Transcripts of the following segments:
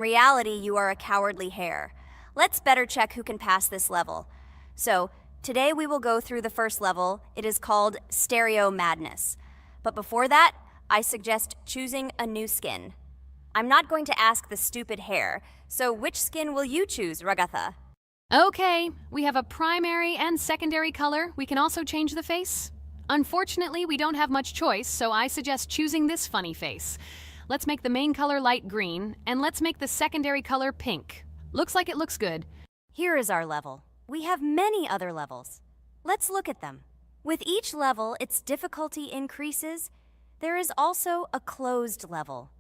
reality, you are a cowardly hare. Let's better check who can pass this level. So, today we will go through the first level. It is called Stereo Madness. But before that, I suggest choosing a new skin. I'm not going to ask the stupid hare, so which skin will you choose, Ragatha? Okay, we have a primary and secondary color. We can also change the face. Unfortunately, we don't have much choice, so I suggest choosing this funny face. Let's make the main color light green, and let's make the secondary color pink. Looks like it looks good. Here is our level. We have many other levels. Let's look at them. With each level, its difficulty increases. There is also a closed level.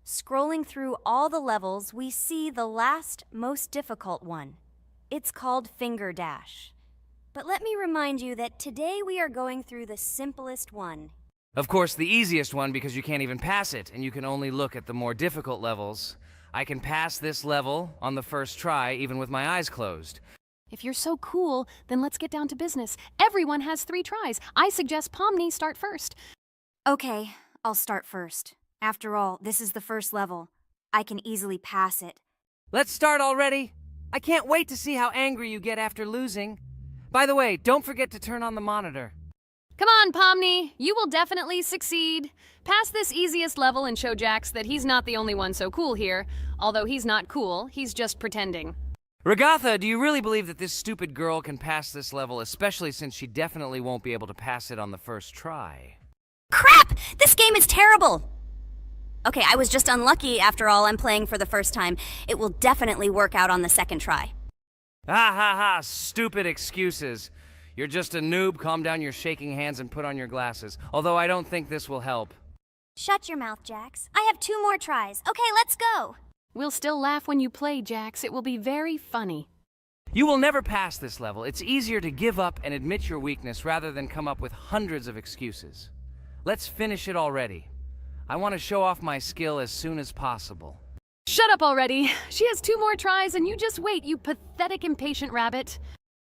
Scrolling through all the levels, we see the last, most difficult one. It's called Finger Dash. But let me remind you that today we are going through the simplest one. Of course, the easiest one because you can't even pass it, and you can only look at the more difficult levels. I can pass this level on the first try, even with my eyes closed. If you're so cool, then let's get down to business. Everyone has 3 tries. I suggest Pomni start first. Okay, I'll start first. After all, this is the first level. I can easily pass it. Let's start already! I can't wait to see how angry you get after losing. By the way, don't forget to turn on the monitor. Come on, Pomni. You will definitely succeed. Pass this easiest level and show Jax that he's not the only one so cool here. Although he's not cool, he's just pretending. Ragatha, do you really believe that this stupid girl can pass this level, especially since she definitely won't be able to pass it on the first try? Crap! This game is terrible! Okay, I was just unlucky. After all, I'm playing for the first time. It will definitely work out on the second try. Ha ha ha, stupid excuses. You're just a noob, calm down your shaking hands and put on your glasses. Although I don't think this will help. Shut your mouth, Jax. I have 2 more tries. Okay, let's go! We'll still laugh when you play, Jax. It will be very funny. You will never pass this level. It's easier to give up and admit your weakness rather than come up with hundreds of excuses. Let's finish it already. I want to show off my skill as soon as possible. Shut up already. She has 2 more tries and you just wait, you pathetic impatient rabbit.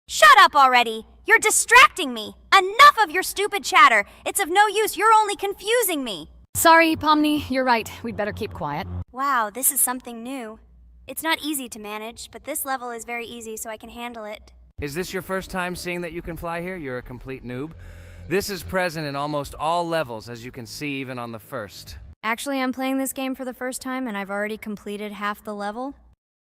Shut up already! You're distracting me! Enough of your stupid chatter! It's of no use, you're only confusing me! Sorry, Pomni, you're right. We'd better keep quiet. Wow, this is something new. It's not easy to manage, but this level is very easy, so I can handle it. Is this your first time seeing that you can fly here? You're a complete noob. This is present in almost all levels, as you can see even on the first. Actually, I'm playing this game for the first time, and I've already completed half the level.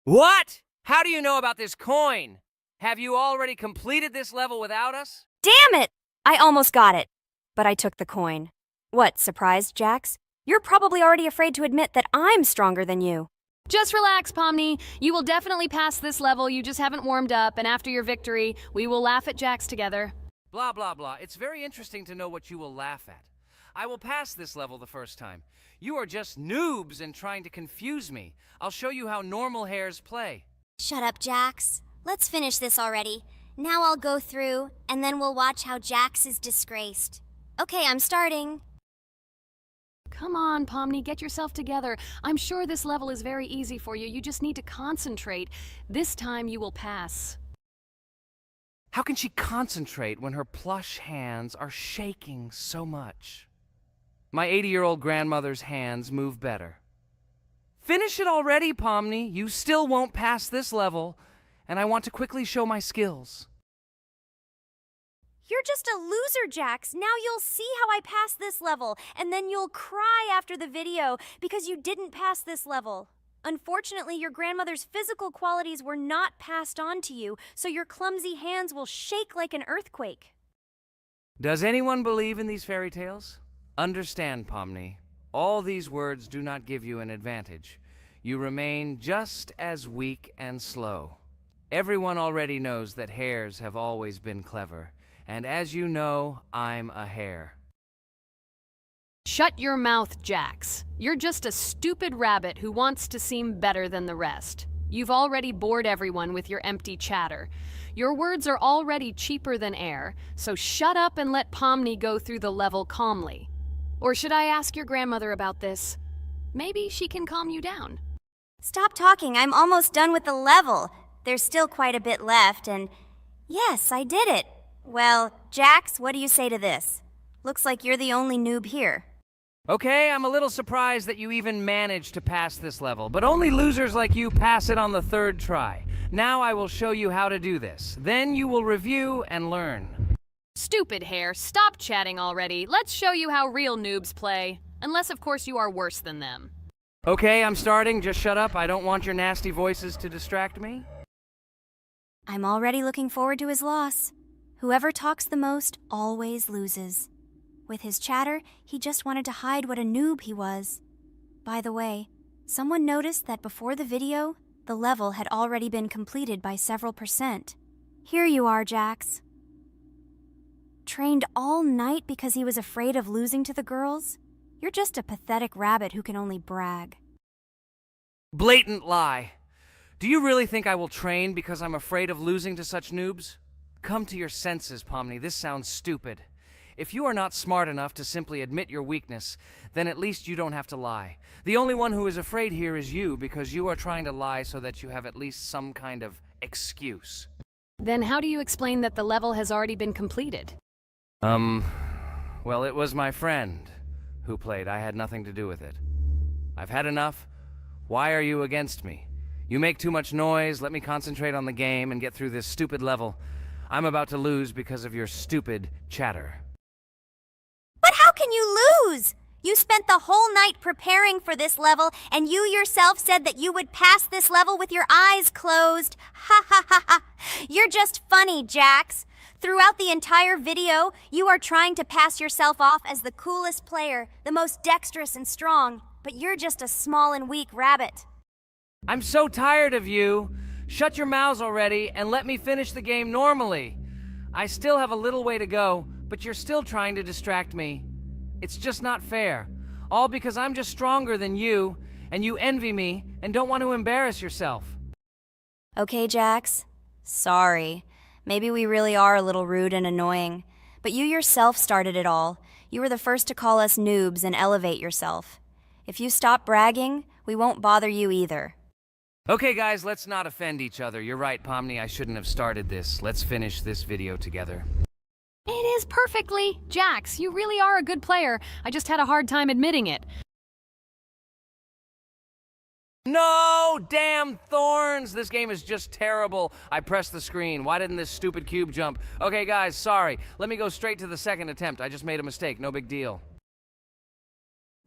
What? How do you know about this coin? Have you already completed this level without us? Damn it! I almost got it, but I took the coin. What, surprised, Jax? You're probably already afraid to admit that I'm stronger than you. Just relax, Pomni. You will definitely pass this level, you just haven't warmed up, and after your victory, we will laugh at Jax together. Blah, blah, blah. It's very interesting to know what you will laugh at. I will pass this level the first time. You are just noobs and trying to confuse me. I'll show you how normal hares play. Shut up, Jax. Let's finish this already. Now I'll go through, and then we'll watch how Jax is disgraced. Okay, I'm starting. Come on, Pomni, get yourself together. I'm sure this level is very easy for you. You just need to concentrate. This time you will pass. How can she concentrate when her plush hands are shaking so much? My 80-year-old grandmother's hands move better. Finish it already, Pomni. You still won't pass this level, and I want to quickly show my skills. You're just a loser, Jax. Now you'll see how I pass this level, and then you'll cry after the video because you didn't pass this level. Unfortunately, your grandmother's physical qualities were not passed on to you, so your clumsy hands will shake like an earthquake. Does anyone believe in these fairy tales? Understand, Pomni. All these words do not give you an advantage. You remain just as weak and slow. Everyone already knows that hares have always been clever. And as you know, I'm a hare. Shut your mouth, Jax. You're just a stupid rabbit who wants to seem better than the rest. You've already bored everyone with your empty chatter. Your words are already cheaper than air, so shut up and let Pomni go through the level calmly. Or should I ask your grandmother about this? Maybe she can calm you down. Stop talking. I'm almost done with the level. There's still quite a bit left, and yes, I did it. Well, Jax, what do you say to this? Looks like you're the only noob here. Okay, I'm a little surprised that you even managed to pass this level, but only losers like you pass it on the third try. Now I will show you how to do this. Then you will review and learn. Stupid hair, stop chatting already. Let's show you how real noobs play. Unless, of course, you are worse than them. Okay, I'm starting. Just shut up. I don't want your nasty voices to distract me. I'm already looking forward to his loss. Whoever talks the most always loses. With his chatter, he just wanted to hide what a noob he was. By the way, someone noticed that before the video, the level had already been completed by several %. Here you are, Jax. Trained all night because he was afraid of losing to the girls? You're just a pathetic rabbit who can only brag. Blatant lie. Do you really think I will train because I'm afraid of losing to such noobs? Come to your senses, Pomni. This sounds stupid. If you are not smart enough to simply admit your weakness, then at least you don't have to lie. The only one who is afraid here is you, because you are trying to lie so that you have at least some kind of excuse. Then how do you explain that the level has already been completed? Well, it was my friend who played. I had nothing to do with it. I've had enough. Why are you against me? You make too much noise. Let me concentrate on the game and get through this stupid level. I'm about to lose because of your stupid chatter. But how can you lose? You spent the whole night preparing for this level, and you yourself said that you would pass this level with your eyes closed. Ha ha ha ha. You're just funny, Jax. Throughout the entire video, you are trying to pass yourself off as the coolest player, the most dexterous and strong, but you're just a small and weak rabbit. I'm so tired of you. Shut your mouths already and let me finish the game normally. I still have a little way to go, but you're still trying to distract me. It's just not fair. All because I'm just stronger than you, and you envy me and don't want to embarrass yourself. Okay, Jax. Sorry. Maybe we really are a little rude and annoying. But you yourself started it all. You were the first to call us noobs and elevate yourself. If you stop bragging, we won't bother you either. Okay, guys, let's not offend each other. You're right, Pomni, I shouldn't have started this. Let's finish this video together. It is perfectly. Jax, you really are a good player. I just had a hard time admitting it. No! Damn thorns! This game is just terrible. I pressed the screen. Why didn't this stupid cube jump? Okay, guys, sorry. Let me go straight to the second attempt. I just made a mistake. No big deal.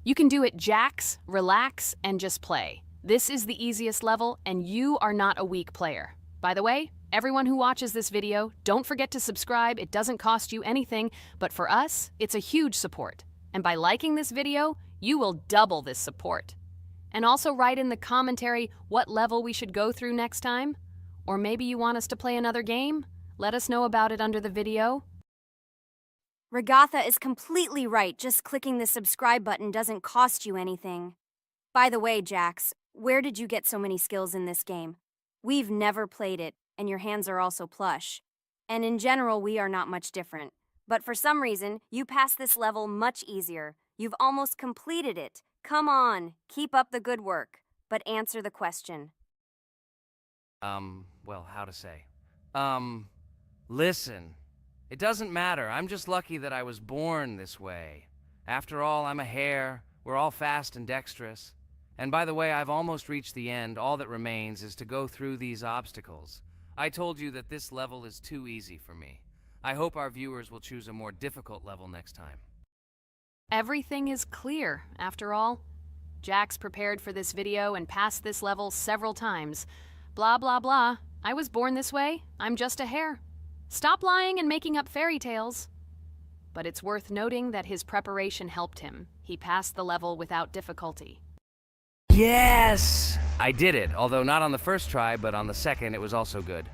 You can do it, Jax, relax, and just play. This is the easiest level, and you are not a weak player. By the way, everyone who watches this video, don't forget to subscribe. It doesn't cost you anything, but for us, it's a huge support. And by liking this video, you will double this support. And also write in the commentary what level we should go through next time. Or maybe you want us to play another game? Let us know about it under the video. Regatha is completely right. Just clicking the subscribe button doesn't cost you anything. By the way, Jax, where did you get so many skills in this game? We've never played it, and your hands are also plush. And in general, we are not much different. But for some reason, you passed this level much easier. You've almost completed it. Come on, keep up the good work, but answer the question. Well, how to say? Listen. It doesn't matter. I'm just lucky that I was born this way. After all, I'm a hare. We're all fast and dexterous. And by the way, I've almost reached the end. All that remains is to go through these obstacles. I told you that this level is too easy for me. I hope our viewers will choose a more difficult level next time. Everything is clear, after all. Jax prepared for this video and passed this level several times. Blah, blah, blah. I was born this way. I'm just a hare. Stop lying and making up fairy tales. But it's worth noting that his preparation helped him. He passed the level without difficulty. Yes! I did it, although not on the first try, but on the second it was also good.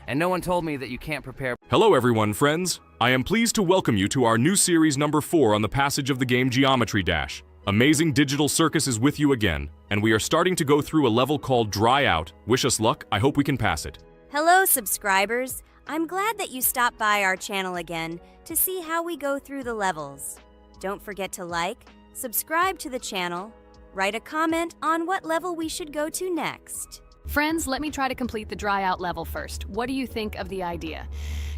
And no one told me that you can't prepare. Hello everyone, friends. I am pleased to welcome you to our new series number 4 on the passage of the game Geometry Dash. Amazing Digital Circus is with you again, and we are starting to go through a level called Dry Out. Wish us luck, I hope we can pass it. Hello, subscribers. I'm glad that you stopped by our channel again to see how we go through the levels. Don't forget to like, subscribe to the channel, write a comment on what level we should go to next. Friends, let me try to complete the dry out level first. What do you think of the idea?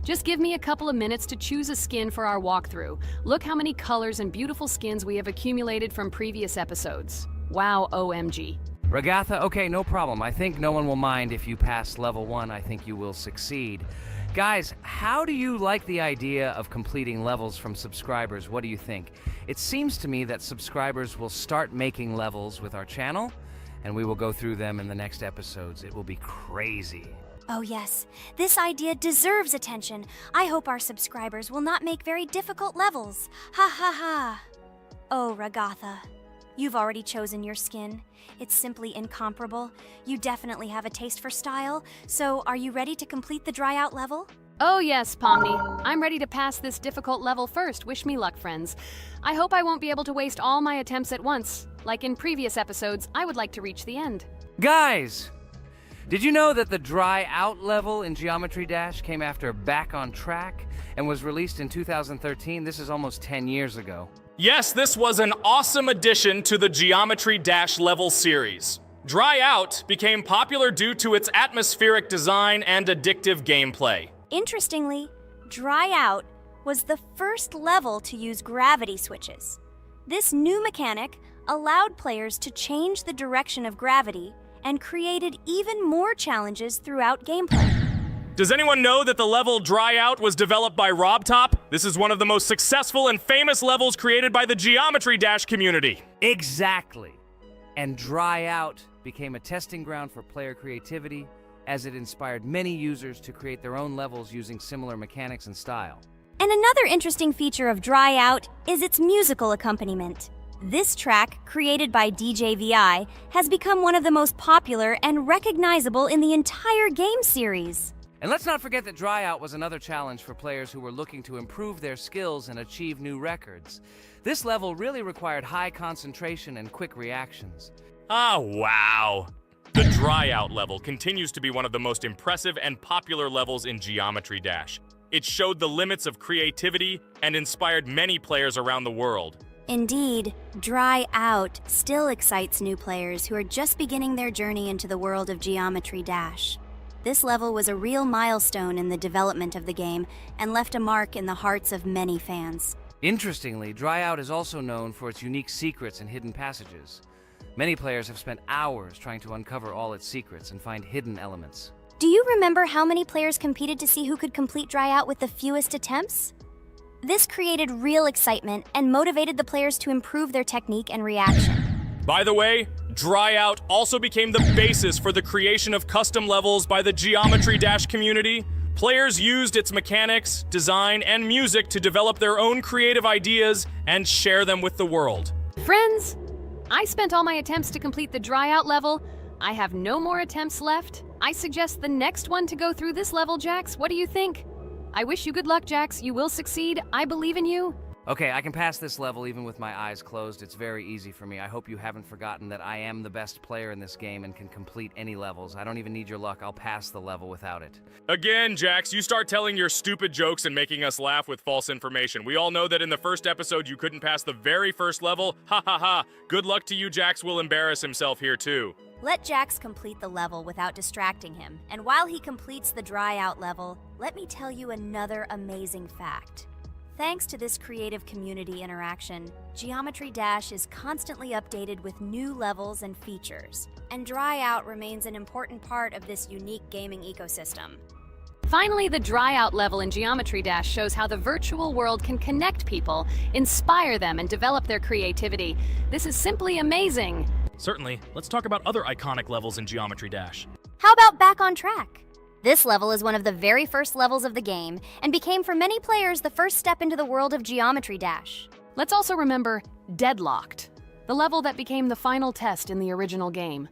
Just give me a couple of minutes to choose a skin for our walkthrough. Look how many colors and beautiful skins we have accumulated from previous episodes. Wow, OMG. Ragatha, okay, no problem. I think no one will mind if you pass level 1. I think you will succeed. Guys, how do you like the idea of completing levels from subscribers? What do you think? It seems to me that subscribers will start making levels with our channel, and we will go through them in the next episodes. It will be crazy. Oh yes, this idea deserves attention. I hope our subscribers will not make very difficult levels. Ha ha ha. Oh, Ragatha, you've already chosen your skin. It's simply incomparable. You definitely have a taste for style. So, are you ready to complete the dry out level? Oh yes, Pomni. I'm ready to pass this difficult level first. Wish me luck, friends. I hope I won't be able to waste all my attempts at once. Like in previous episodes, I would like to reach the end. Guys! Did you know that the dry out level in Geometry Dash came after Back on Track and was released in 2013? This is almost 10 years ago. Yes, this was an awesome addition to the Geometry Dash level series. Dry Out became popular due to its atmospheric design and addictive gameplay. Interestingly, Dry Out was the first level to use gravity switches. This new mechanic allowed players to change the direction of gravity and created even more challenges throughout gameplay. Does anyone know that the level Dry Out was developed by RobTop? This is one of the most successful and famous levels created by the Geometry Dash community. Exactly. And Dry Out became a testing ground for player creativity, as it inspired many users to create their own levels using similar mechanics and style. And another interesting feature of Dry Out is its musical accompaniment. This track, created by DJ VI, has become one of the most popular and recognizable in the entire game series. And let's not forget that Dry Out was another challenge for players who were looking to improve their skills and achieve new records. This level really required high concentration and quick reactions. Ah, wow. The Dry Out level continues to be one of the most impressive and popular levels in Geometry Dash. It showed the limits of creativity and inspired many players around the world. Indeed, Dry Out still excites new players who are just beginning their journey into the world of Geometry Dash. This level was a real milestone in the development of the game and left a mark in the hearts of many fans. Interestingly, Dry Out is also known for its unique secrets and hidden passages. Many players have spent hours trying to uncover all its secrets and find hidden elements. Do you remember how many players competed to see who could complete Dry Out with the fewest attempts? This created real excitement and motivated the players to improve their technique and reaction. By the way, Dry Out also became the basis for the creation of custom levels by the Geometry Dash community. Players used its mechanics, design, and music to develop their own creative ideas and share them with the world. Friends, I spent all my attempts to complete the Dry Out level. I have no more attempts left. I suggest the next one to go through this level, Jax. What do you think? I wish you good luck, Jax. You will succeed. I believe in you. Okay, I can pass this level even with my eyes closed. It's very easy for me. I hope you haven't forgotten that I am the best player in this game and can complete any levels. I don't even need your luck. I'll pass the level without it. Again, Jax, you start telling your stupid jokes and making us laugh with false information. We all know that in the first episode you couldn't pass the very first level. Ha ha ha. Good luck to you, Jax will embarrass himself here too. Let Jax complete the level without distracting him. And while he completes the Dry Out level, let me tell you another amazing fact. Thanks to this creative community interaction, Geometry Dash is constantly updated with new levels and features, and Dry Out remains an important part of this unique gaming ecosystem. Finally, the Dry Out level in Geometry Dash shows how the virtual world can connect people, inspire them, and develop their creativity. This is simply amazing. Certainly. Let's talk about other iconic levels in Geometry Dash. How about Back on Track? This level is one of the very first levels of the game and became for many players the first step into the world of Geometry Dash. Let's also remember Deadlocked, the level that became the final test in the original game.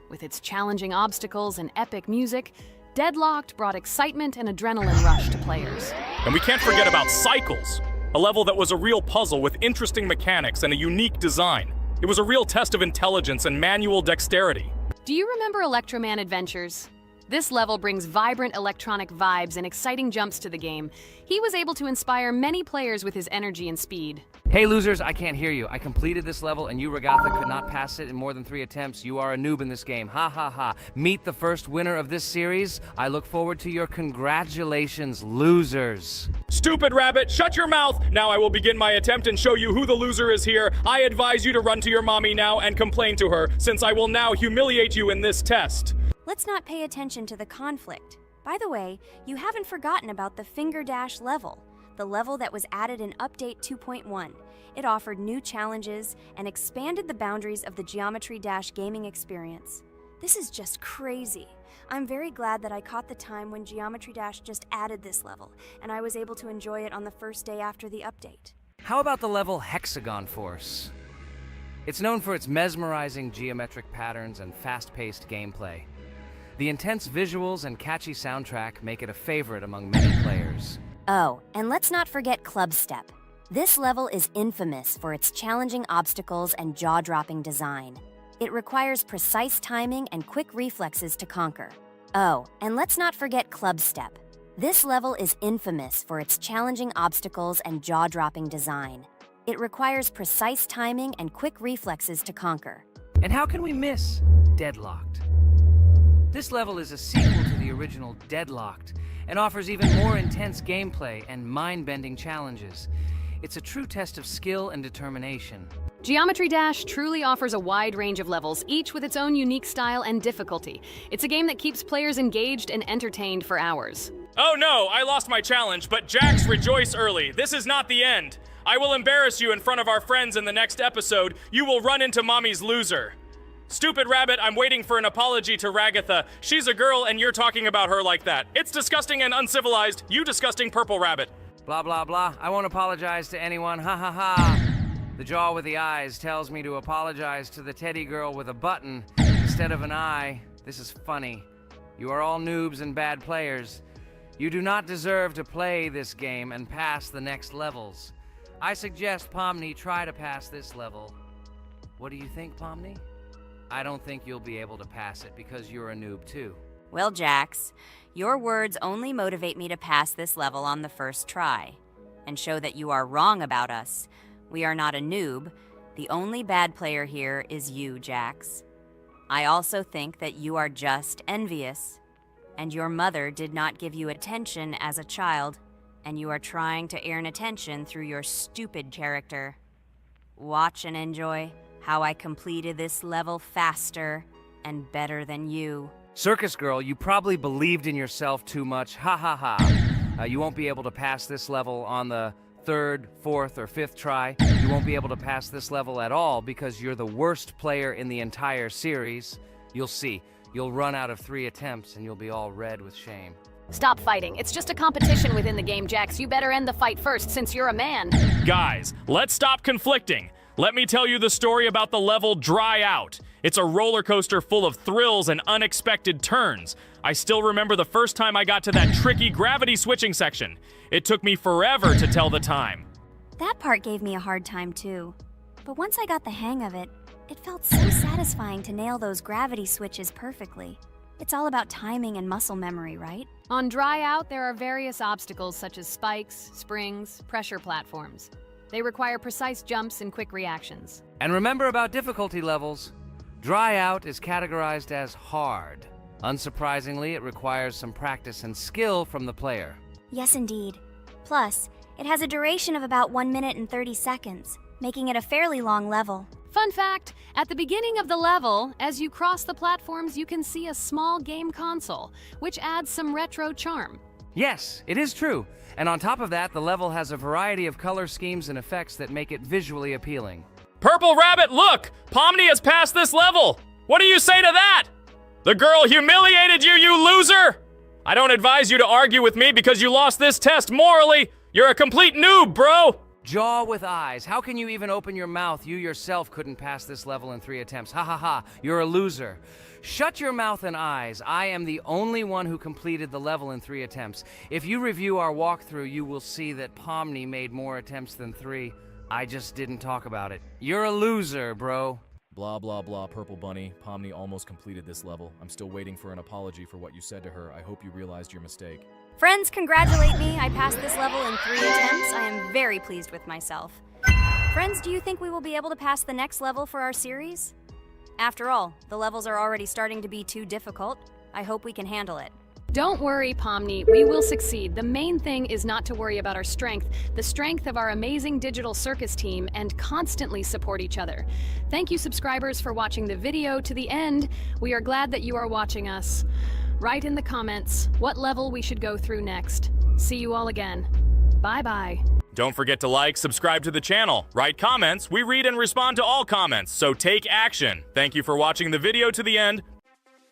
With its challenging obstacles and epic music, Deadlocked brought excitement and adrenaline rush to players. And we can't forget about Cycles, a level that was a real puzzle with interesting mechanics and a unique design. It was a real test of intelligence and manual dexterity. Do you remember Electroman Adventures? This level brings vibrant electronic vibes and exciting jumps to the game. He was able to inspire many players with his energy and speed. Hey losers, I can't hear you. I completed this level and you, Ragatha, could not pass it in more than 3 attempts. You are a noob in this game. Ha ha ha. Meet the first winner of this series. I look forward to your congratulations, losers. Stupid rabbit, shut your mouth! Now I will begin my attempt and show you who the loser is here. I advise you to run to your mommy now and complain to her, since I will now humiliate you in this test. Let's not pay attention to the conflict. By the way, you haven't forgotten about the Finger Dash level, the level that was added in Update 2.1. It offered new challenges and expanded the boundaries of the Geometry Dash gaming experience. This is just crazy. I'm very glad that I caught the time when Geometry Dash just added this level, and I was able to enjoy it on the first day after the update. How about the level Hexagon Force? It's known for its mesmerizing geometric patterns and fast-paced gameplay. The intense visuals and catchy soundtrack make it a favorite among many players. Oh, and let's not forget Club Step. This level is infamous for its challenging obstacles and jaw-dropping design. It requires precise timing and quick reflexes to conquer. Oh, and let's not forget Club Step. This level is infamous for its challenging obstacles and jaw-dropping design. It requires precise timing and quick reflexes to conquer. And how can we miss Deadlocked? This level is a sequel to the original Deadlocked and offers even more intense gameplay and mind-bending challenges. It's a true test of skill and determination. Geometry Dash truly offers a wide range of levels, each with its own unique style and difficulty. It's a game that keeps players engaged and entertained for hours. Oh no, I lost my challenge, but Jax, rejoice early. This is not the end. I will embarrass you in front of our friends in the next episode. You will run into Mommy's loser. Stupid rabbit, I'm waiting for an apology to Ragatha. She's a girl and you're talking about her like that. It's disgusting and uncivilized, you disgusting purple rabbit. Blah, blah, blah. I won't apologize to anyone. Ha ha ha. The jaw with the eyes tells me to apologize to the teddy girl with a button instead of an eye. This is funny. You are all noobs and bad players. You do not deserve to play this game and pass the next levels. I suggest Pomni try to pass this level. What do you think, Pomni? I don't think you'll be able to pass it because you're a noob too. Well, Jax, your words only motivate me to pass this level on the first try and show that you are wrong about us. We are not a noob. The only bad player here is you, Jax. I also think that you are just envious, and your mother did not give you attention as a child, and you are trying to earn attention through your stupid character. Watch and enjoy how I completed this level faster and better than you. Circus girl, you probably believed in yourself too much. Ha ha ha. You won't be able to pass this level on the 3rd, 4th, or 5th try. You won't be able to pass this level at all because you're the worst player in the entire series. You'll see. You'll run out of 3 attempts and you'll be all red with shame. Stop fighting. It's just a competition within the game, Jax. You better end the fight first since you're a man. Guys, let's stop conflicting. Let me tell you the story about the level Dry Out. It's a roller coaster full of thrills and unexpected turns. I still remember the first time I got to that tricky gravity switching section. It took me forever to tell the time. That part gave me a hard time too. But once I got the hang of it, it felt so satisfying to nail those gravity switches perfectly. It's all about timing and muscle memory, right? On Dry Out, there are various obstacles such as spikes, springs, pressure platforms. They require precise jumps and quick reactions. And remember about difficulty levels. Dry Out is categorized as hard. Unsurprisingly, it requires some practice and skill from the player. Yes, indeed. Plus, it has a duration of about 1 minute and 30 seconds, making it a fairly long level. Fun fact, at the beginning of the level, as you cross the platforms, you can see a small game console, which adds some retro charm. Yes, it is true. And on top of that, the level has a variety of color schemes and effects that make it visually appealing. Purple Rabbit, look! Pomni has passed this level! What do you say to that? The girl humiliated you, you loser! I don't advise you to argue with me because you lost this test morally. You're a complete noob, bro! Jaw with eyes. How can you even open your mouth? You yourself couldn't pass this level in 3 attempts. Ha ha ha. You're a loser. Shut your mouth and eyes. I am the only one who completed the level in 3 attempts. If you review our walkthrough, you will see that Pomni made more attempts than 3. I just didn't talk about it. You're a loser, bro. Blah, blah, blah, Purple Bunny. Pomni almost completed this level. I'm still waiting for an apology for what you said to her. I hope you realized your mistake. Friends, congratulate me. I passed this level in 3 attempts. I am very pleased with myself. Friends, do you think we will be able to pass the next level for our series? After all, the levels are already starting to be too difficult. I hope we can handle it. Don't worry, Pomni, we will succeed. The main thing is not to worry about our strength, the strength of our amazing digital circus team, and constantly support each other. Thank you, subscribers, for watching the video to the end. We are glad that you are watching us. Write in the comments what level we should go through next. See you all again. Bye-bye. Don't forget to like, subscribe to the channel, write comments. We read and respond to all comments, so take action. Thank you for watching the video to the end.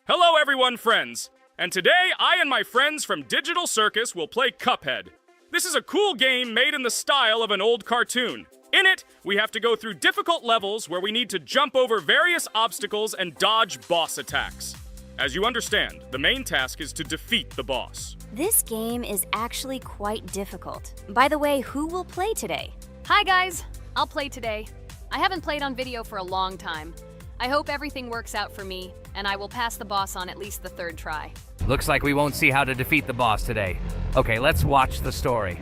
Hello everyone, friends. And today, I and my friends from Digital Circus will play Cuphead. This is a cool game made in the style of an old cartoon. In it, we have to go through difficult levels where we need to jump over various obstacles and dodge boss attacks. As you understand, the main task is to defeat the boss. This game is actually quite difficult. By the way, who will play today? Hi guys, I'll play today. I haven't played on video for a long time. I hope everything works out for me, and I will pass the boss on at least the third try. Looks like we won't see how to defeat the boss today. Okay, let's watch the story.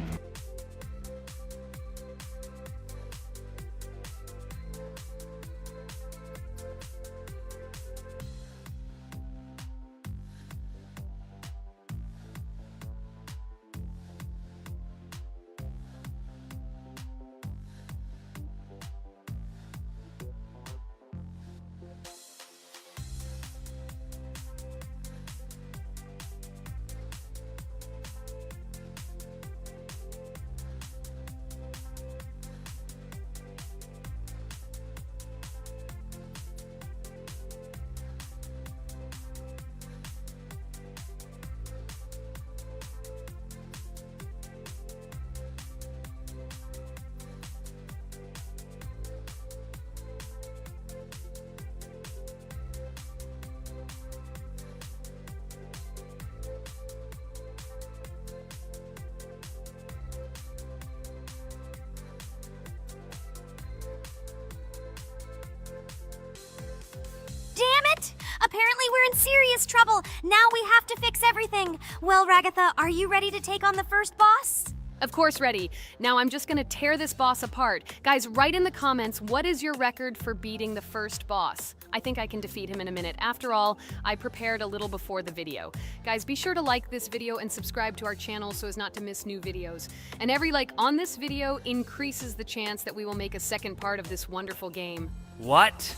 Apparently we're in serious trouble. Now we have to fix everything. Well, Ragatha, are you ready to take on the first boss? Of course, ready. Now I'm just gonna tear this boss apart. Guys, write in the comments, what is your record for beating the first boss? I think I can defeat him in a minute. After all, I prepared a little before the video. Guys, be sure to like this video and subscribe to our channel so as not to miss new videos. And every like on this video increases the chance that we will make a second part of this wonderful game. What?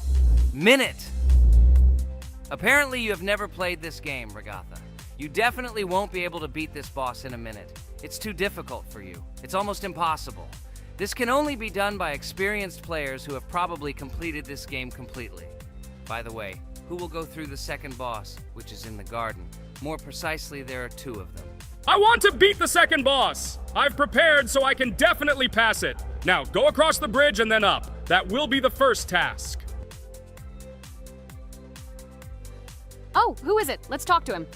Minute! Apparently you have never played this game, Ragatha. You definitely won't be able to beat this boss in a minute. It's too difficult for you. It's almost impossible. This can only be done by experienced players who have probably completed this game completely. By the way, who will go through the second boss, which is in the garden? More precisely, there are two of them. I want to beat the second boss! I've prepared so I can definitely pass it. Now, go across the bridge and then up. That will be the first task. Oh, who is it? Let's talk to him.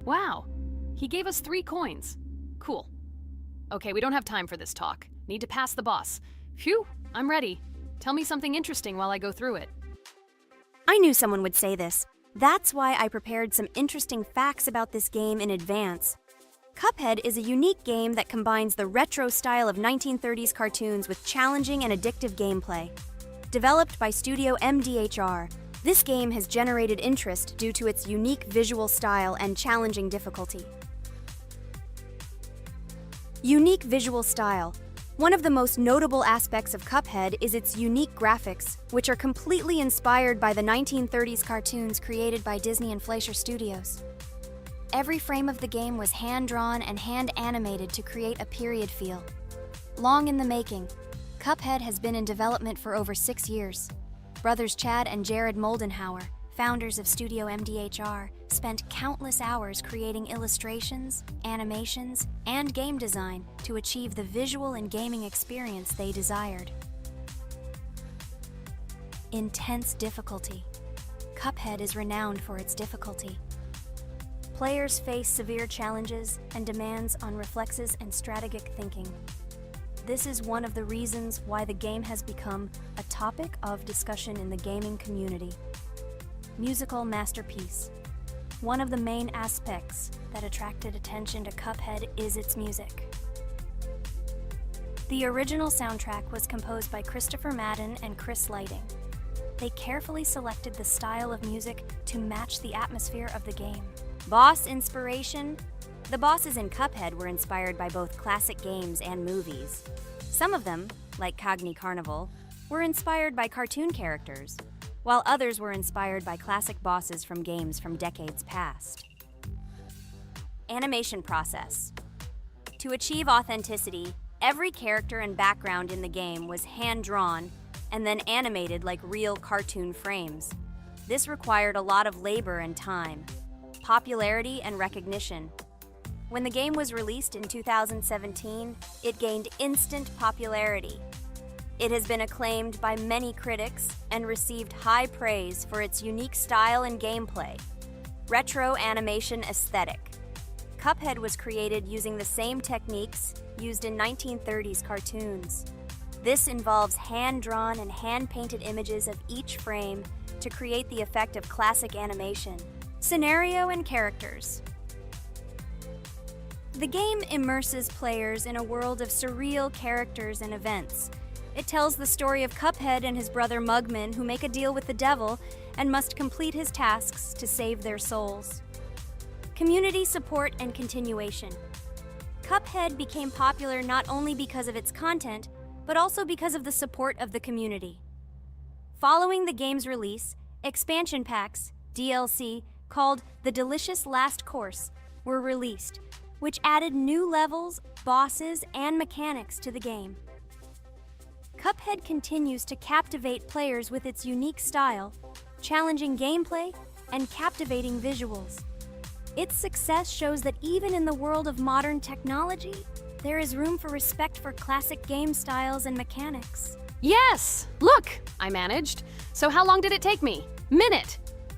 Wow, he gave us 3 coins. Cool. Okay, we don't have time for this talk. Need to pass the boss. Phew, I'm ready. Tell me something interesting while I go through it. I knew someone would say this. That's why I prepared some interesting facts about this game in advance. Cuphead is a unique game that combines the retro style of 1930s cartoons with challenging and addictive gameplay. Developed by Studio MDHR, this game has generated interest due to its unique visual style and challenging difficulty. Unique visual style. One of the most notable aspects of Cuphead is its unique graphics, which are completely inspired by the 1930s cartoons created by Disney and Fleischer Studios. Every frame of the game was hand-drawn and hand-animated to create a period feel. Long in the making, Cuphead has been in development for over 6 years. Brothers Chad and Jared Moldenhauer, founders of Studio MDHR, spent countless hours creating illustrations, animations, and game design to achieve the visual and gaming experience they desired. Intense difficulty. Cuphead is renowned for its difficulty. Players face severe challenges and demands on reflexes and strategic thinking. This is one of the reasons why the game has become a topic of discussion in the gaming community. Musical masterpiece. One of the main aspects that attracted attention to Cuphead is its music. The original soundtrack was composed by Christopher Madden and Chris Lighting. They carefully selected the style of music to match the atmosphere of the game. Boss inspiration. The bosses in Cuphead were inspired by both classic games and movies. Some of them, like CARNIVAL, were inspired by cartoon characters, while others were inspired by classic bosses from games from decades past. Animation process. To achieve authenticity, every character and background in the game was hand-drawn and then animated like real cartoon frames. This required a lot of labor and time, popularity and recognition. When the game was released in 2017, it gained instant popularity. It has been acclaimed by many critics and received high praise for its unique style and gameplay. Retro animation aesthetic. Cuphead was created using the same techniques used in 1930s cartoons. This involves hand-drawn and hand-painted images of each frame to create the effect of classic animation. Scenario and characters. The game immerses players in a world of surreal characters and events. It tells the story of Cuphead and his brother Mugman, who make a deal with the devil and must complete his tasks to save their souls. Community support and continuation. Cuphead became popular not only because of its content, but also because of the support of the community. Following the game's release, expansion packs, DLC, called The Delicious Last Course, were released, which added new levels, bosses, and mechanics to the game. Cuphead continues to captivate players with its unique style, challenging gameplay, and captivating visuals. Its success shows that even in the world of modern technology, there is room for respect for classic game styles and mechanics. Yes! Look! I managed. So how long did it take me? Minute!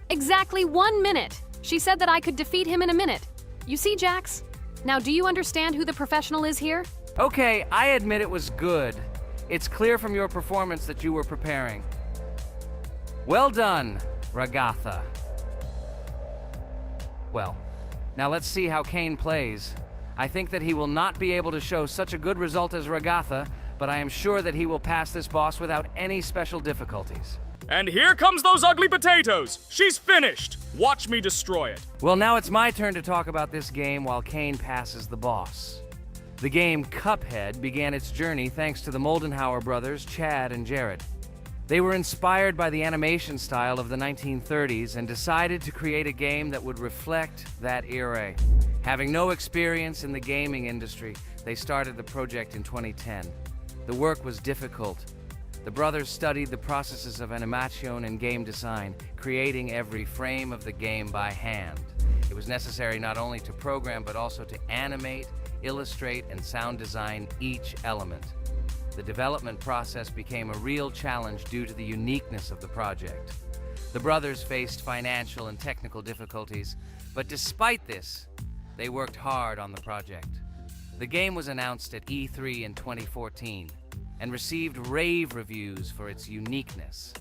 Exactly 1 minute! She said that I could defeat him in a minute. You see, Jax? Now, do you understand who the professional is here? Okay, I admit it was good. It's clear from your performance that you were preparing. Well done, Ragatha. Well, now let's see how Kane plays. I think that he will not be able to show such a good result as Ragatha, but I am sure that he will pass this boss without any special difficulties. And here comes those ugly potatoes! She's finished! Watch me destroy it. Well, now it's my turn to talk about this game while Kane passes the boss. The game Cuphead began its journey thanks to the Moldenhauer brothers, Chad and Jared. They were inspired by the animation style of the 1930s and decided to create a game that would reflect that era. Having no experience in the gaming industry, they started the project in 2010. The work was difficult. The brothers studied the processes of animation and game design, creating every frame of the game by hand. It was necessary not only to program but also to animate, illustrate, and sound design each element. The development process became a real challenge due to the uniqueness of the project. The brothers faced financial and technical difficulties, but despite this, they worked hard on the project. The game was announced at E3 in 2014 and received rave reviews for its uniqueness,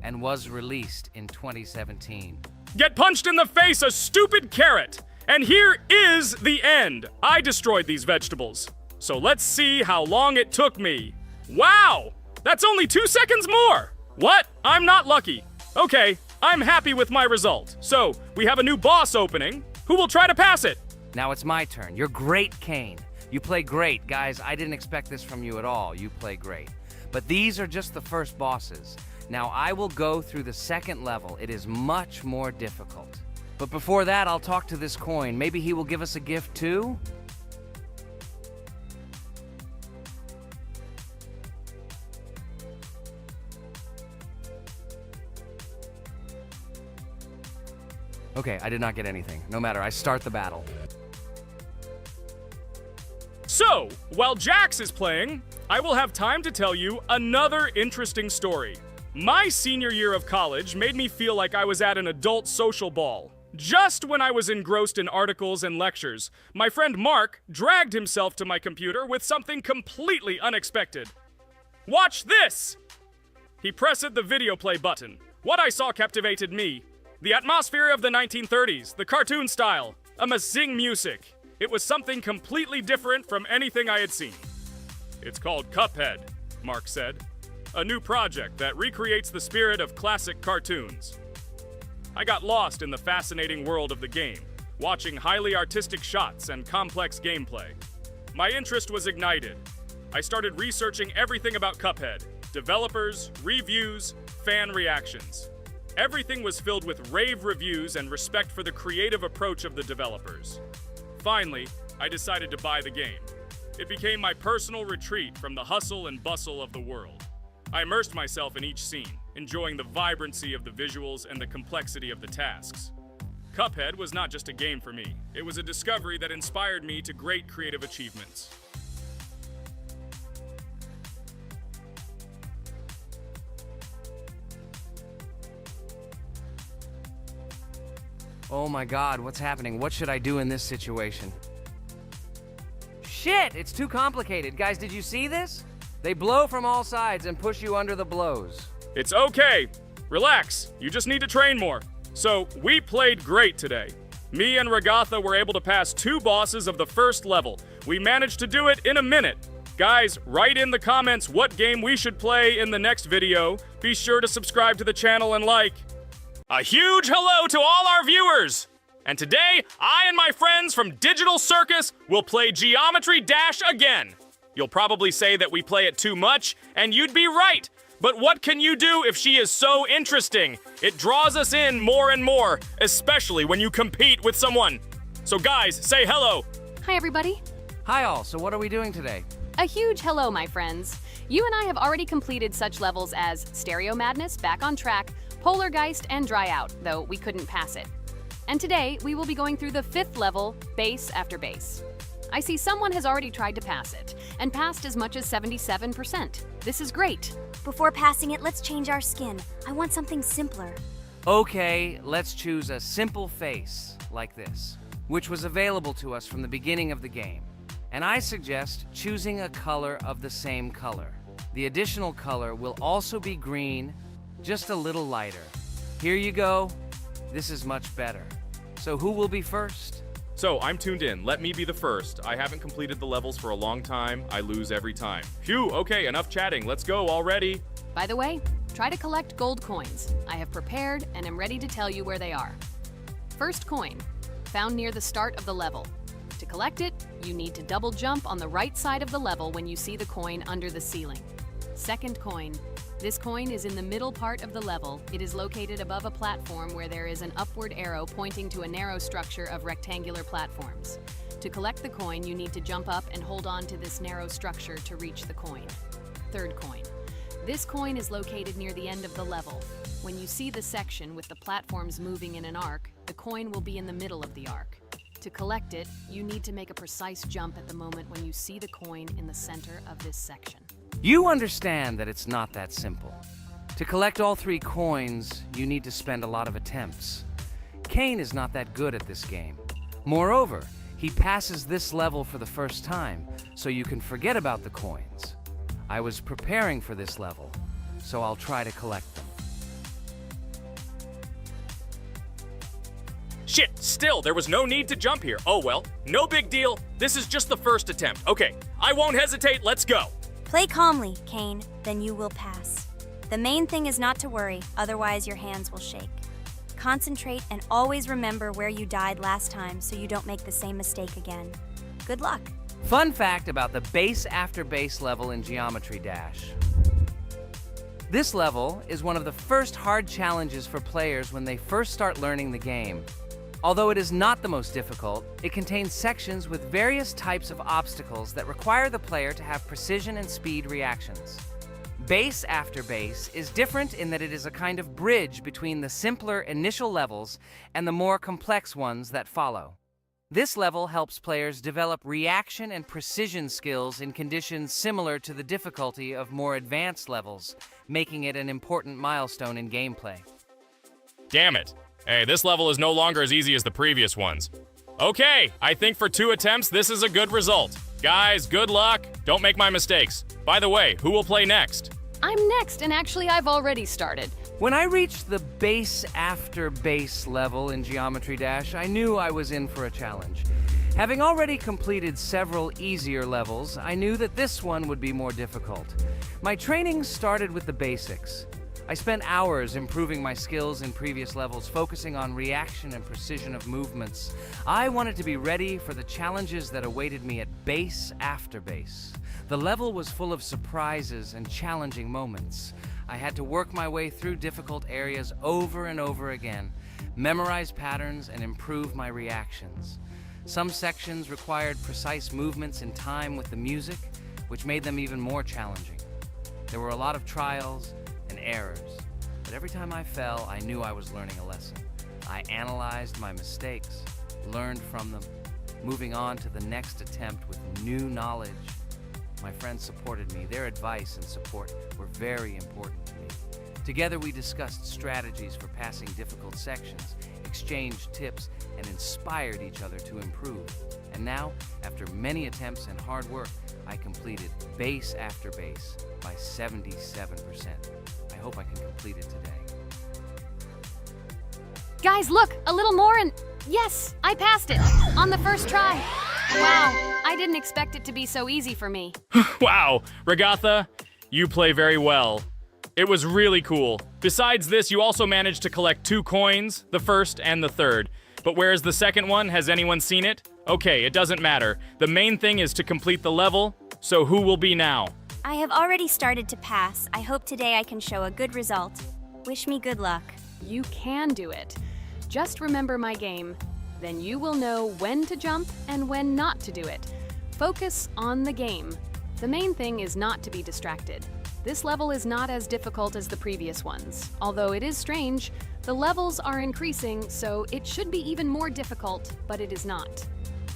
and was released in 2017. Get punched in the face, a stupid carrot! And here is the end. I destroyed these vegetables. So let's see how long it took me. Wow! That's only 2 seconds more! What? I'm not lucky. Okay, I'm happy with my result. So, we have a new boss opening. Who will try to pass it? Now it's my turn. You're great, Kane. You play great. Guys, I didn't expect this from you at all. You play great. But these are just the first bosses. Now I will go through the second level. It is much more difficult. But before that, I'll talk to this coin. Maybe he will give us a gift too? Okay, I did not get anything. No matter, I start the battle. So, while Jax is playing, I will have time to tell you another interesting story. My senior year of college made me feel like I was at an adult social ball. Just when I was engrossed in articles and lectures, my friend Mark dragged himself to my computer with something completely unexpected. Watch this! He pressed the video play button. What I saw captivated me. The atmosphere of the 1930s, the cartoon style, amazing music. It was something completely different from anything I had seen. It's called Cuphead, Mark said. A new project that recreates the spirit of classic cartoons. I got lost in the fascinating world of the game, watching highly artistic shots and complex gameplay. My interest was ignited. I started researching everything about Cuphead, developers, reviews, fan reactions. Everything was filled with rave reviews and respect for the creative approach of the developers. Finally, I decided to buy the game. It became my personal retreat from the hustle and bustle of the world. I immersed myself in each scene, enjoying the vibrancy of the visuals and the complexity of the tasks. Cuphead was not just a game for me. It was a discovery that inspired me to great creative achievements. Oh my god, what's happening? What should I do in this situation? Shit, it's too complicated. Guys, did you see this? They blow from all sides and push you under the blows. It's okay. Relax. You just need to train more. So, we played great today. Me and Ragatha were able to pass 2 bosses of the first level. We managed to do it in a minute. Guys, write in the comments what game we should play in the next video. Be sure to subscribe to the channel and like. A huge hello to all our viewers! And today, I and my friends from Digital Circus will play Geometry Dash again. You'll probably say that we play it too much, and you'd be right. But what can you do if she is so interesting? It draws us in more and more, especially when you compete with someone. So guys, say hello. Hi, everybody. Hi all, so what are we doing today? A huge hello, my friends. You and I have already completed such levels as Stereo Madness, Back on Track, Polargeist, and Dry Out, though we couldn't pass it. And today, we will be going through the 5th level, Base After Base. I see someone has already tried to pass it, and passed as much as 77%. This is great. Before passing it, let's change our skin. I want something simpler. Okay, let's choose a simple face, like this, which was available to us from the beginning of the game. And I suggest choosing a color of the same color. The additional color will also be green, just a little lighter. Here you go. This is much better. So who will be first? So, I'm tuned in. Let me be the first. I haven't completed the levels for a long time. I lose every time. Phew, okay, enough chatting. Let's go already. By the way, try to collect gold coins. I have prepared and am ready to tell you where they are. First coin, found near the start of the level. To collect it, you need to double jump on the right side of the level when you see the coin under the ceiling. Second coin. This coin is in the middle part of the level. It is located above a platform where there is an upward arrow pointing to a narrow structure of rectangular platforms. To collect the coin, you need to jump up and hold on to this narrow structure to reach the coin. Third coin. This coin is located near the end of the level. When you see the section with the platforms moving in an arc, the coin will be in the middle of the arc. To collect it, you need to make a precise jump at the moment when you see the coin in the center of this section. You understand that it's not that simple. To collect all 3 coins, you need to spend a lot of attempts. Cain is not that good at this game. Moreover, he passes this level for the first time, so you can forget about the coins. I was preparing for this level, so I'll try to collect them. Shit, still, there was no need to jump here. Oh well, no big deal. This is just the first attempt. Okay, I won't hesitate, let's go. Play calmly, Cain, then you will pass. The main thing is not to worry, otherwise your hands will shake. Concentrate and always remember where you died last time so you don't make the same mistake again. Good luck. Fun fact about the Base After Base level in Geometry Dash. This level is one of the first hard challenges for players when they first start learning the game. Although it is not the most difficult, it contains sections with various types of obstacles that require the player to have precision and speed reactions. Base After Base is different in that it is a kind of bridge between the simpler initial levels and the more complex ones that follow. This level helps players develop reaction and precision skills in conditions similar to the difficulty of more advanced levels, making it an important milestone in gameplay. Damn it. Hey, this level is no longer as easy as the previous ones. Okay, I think for 2 attempts, this is a good result. Guys, good luck. Don't make my mistakes. By the way, who will play next? I'm next, and actually I've already started. When I reached the base after base level in Geometry Dash, I knew I was in for a challenge. Having already completed several easier levels, I knew that this one would be more difficult. My training started with the basics. I spent hours improving my skills in previous levels, focusing on reaction and precision of movements. I wanted to be ready for the challenges that awaited me at base after base. The level was full of surprises and challenging moments. I had to work my way through difficult areas over and over again, memorize patterns, and improve my reactions. Some sections required precise movements in time with the music, which made them even more challenging. There were a lot of trials and errors, but every time I fell, I knew I was learning a lesson. I analyzed my mistakes, learned from them, moving on to the next attempt with new knowledge. My friends supported me. Their advice and support were very important to me. Together we discussed strategies for passing difficult sections, exchanged tips, and inspired each other to improve. And now, after many attempts and hard work, I completed base after base by 77%. I hope I can complete it today. Guys, look, a little more and yes, I passed it on the first try. Wow, I didn't expect it to be so easy for me. Wow, Regatha, you play very well. It was really cool. Besides this, you also managed to collect 2 coins, the first and the third. But where's the second one? Has anyone seen it? Okay, it doesn't matter. The main thing is to complete the level, so who will be now? I have already started to pass. I hope today I can show a good result. Wish me good luck. You can do it. Just remember my game. Then you will know when to jump and when not to do it. Focus on the game. The main thing is not to be distracted. This level is not as difficult as the previous ones. Although it is strange, the levels are increasing, so it should be even more difficult, but it is not.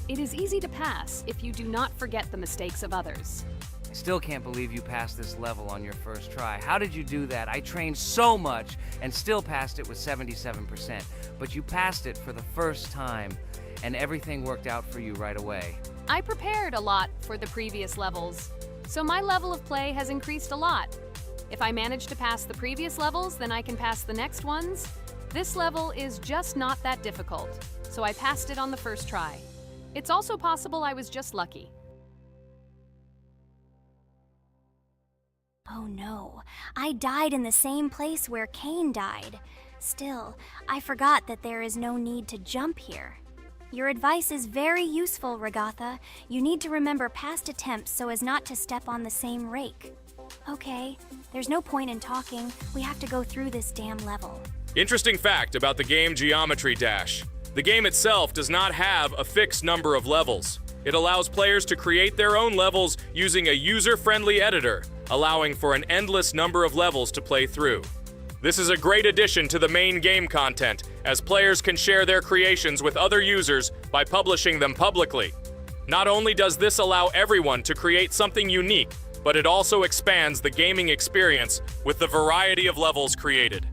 It is easy to pass if you do not forget the mistakes of others. I still can't believe you passed this level on your first try. How did you do that? I trained so much and still passed it with 77%. But you passed it for the first time, and everything worked out for you right away. I prepared a lot for the previous levels, so my level of play has increased a lot. If I manage to pass the previous levels, then I can pass the next ones. This level is just not that difficult, so I passed it on the first try. It's also possible I was just lucky. Oh no, I died in the same place where Cain died. Still, I forgot that there is no need to jump here. Your advice is very useful, Regatha. You need to remember past attempts so as not to step on the same rake. Okay, there's no point in talking. We have to go through this damn level. Interesting fact about the game Geometry Dash. The game itself does not have a fixed number of levels. It allows players to create their own levels using a user-friendly editor, allowing for an endless number of levels to play through. This is a great addition to the main game content, as players can share their creations with other users by publishing them publicly. Not only does this allow everyone to create something unique, but it also expands the gaming experience with the variety of levels created.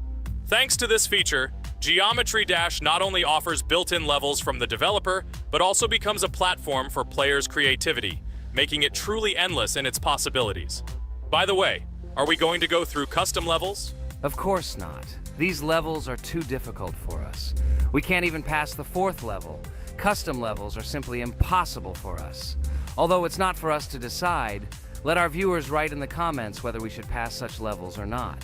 Thanks to this feature, Geometry Dash not only offers built-in levels from the developer, but also becomes a platform for players' creativity, making it truly endless in its possibilities. By the way, are we going to go through custom levels? Of course not. These levels are too difficult for us. We can't even pass the 4th level. Custom levels are simply impossible for us. Although it's not for us to decide, let our viewers write in the comments whether we should pass such levels or not.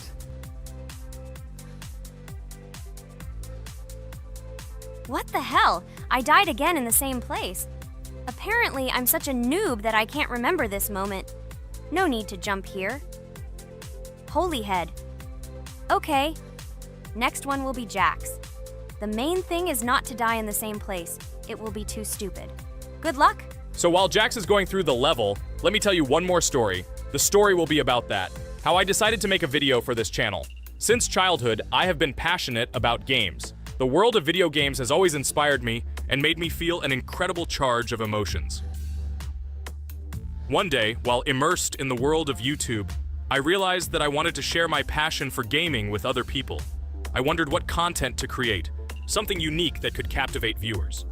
What the hell? I died again in the same place. Apparently, I'm such a noob that I can't remember this moment. No need to jump here. Holy head. Okay. Next one will be Jax. The main thing is not to die in the same place. It will be too stupid. Good luck. So while Jax is going through the level, let me tell you one more story. The story will be about that. How I decided to make a video for this channel. Since childhood, I have been passionate about games. The world of video games has always inspired me and made me feel an incredible charge of emotions. One day, while immersed in the world of YouTube, I realized that I wanted to share my passion for gaming with other people. I wondered what content to create. something unique that could captivate viewers.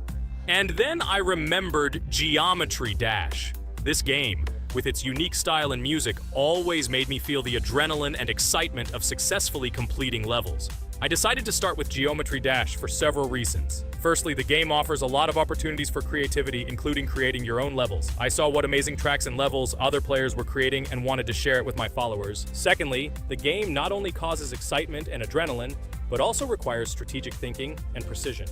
And then I remembered Geometry Dash. This game, with its unique style and music, always made me feel the adrenaline and excitement of successfully completing levels. I decided to start with Geometry Dash for several reasons. Firstly, the game offers a lot of opportunities for creativity, including creating your own levels. I saw what amazing tracks and levels other players were creating and wanted to share it with my followers. Secondly, the game not only causes excitement and adrenaline, but also requires strategic thinking and precision.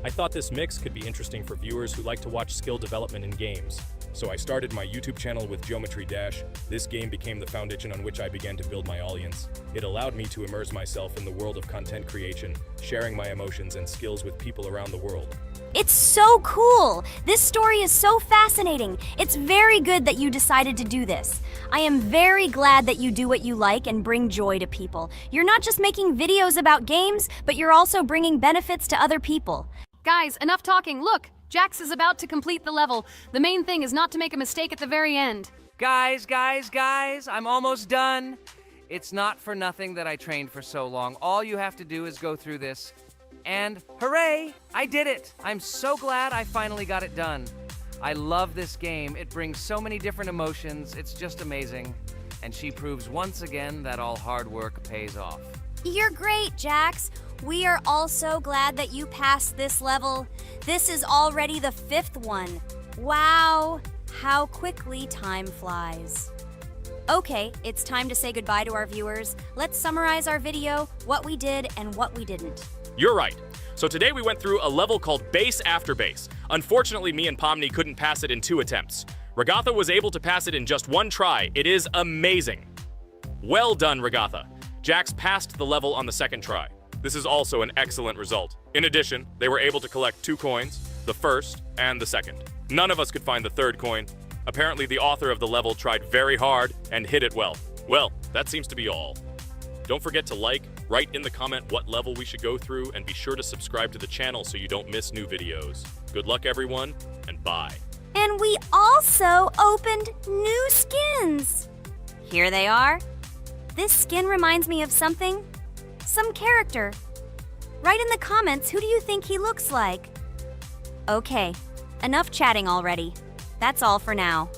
I thought this mix could be interesting for viewers who like to watch skill development in games. So I started my YouTube channel with Geometry Dash. This game became the foundation on which I began to build my audience. It allowed me to immerse myself in the world of content creation, sharing my emotions and skills with people around the world. It's so cool! This story is so fascinating. It's very good that you decided to do this. I am very glad that you do what you like and bring joy to people. You're not just making videos about games, but you're also bringing benefits to other people. Guys, enough talking. Look, Jax is about to complete the level. The main thing is not to make a mistake at the very end. Guys, I'm almost done. It's not for nothing that I trained for so long. All you have to do is go through this. And hooray, I did it. I'm so glad I finally got it done. I love this game. It brings so many different emotions. It's just amazing. And she proves once again that all hard work pays off. You're great, Jax. We are also glad that you passed this level. This is already the 5th one. Wow, how quickly time flies. Okay, it's time to say goodbye to our viewers. Let's summarize our video, what we did and what we didn't. You're right. So today we went through a level called Base After Base. Unfortunately, me and Pomni couldn't pass it in 2 attempts. Ragatha was able to pass it in just 1 try. It is amazing. Well done, Ragatha. Jax passed the level on the 2nd try. This is also an excellent result. In addition, they were able to collect 2 coins, the 1st and the 2nd. None of us could find the 3rd coin. Apparently, the author of the level tried very hard and hit it well. Well, that seems to be all. Don't forget to like, write in the comment what level we should go through, and be sure to subscribe to the channel so you don't miss new videos. Good luck, everyone, and bye. And we also opened new skins. Here they are. This skin reminds me of something. Some character. Write in the comments, who do you think he looks like? Okay, enough chatting already. That's all for now.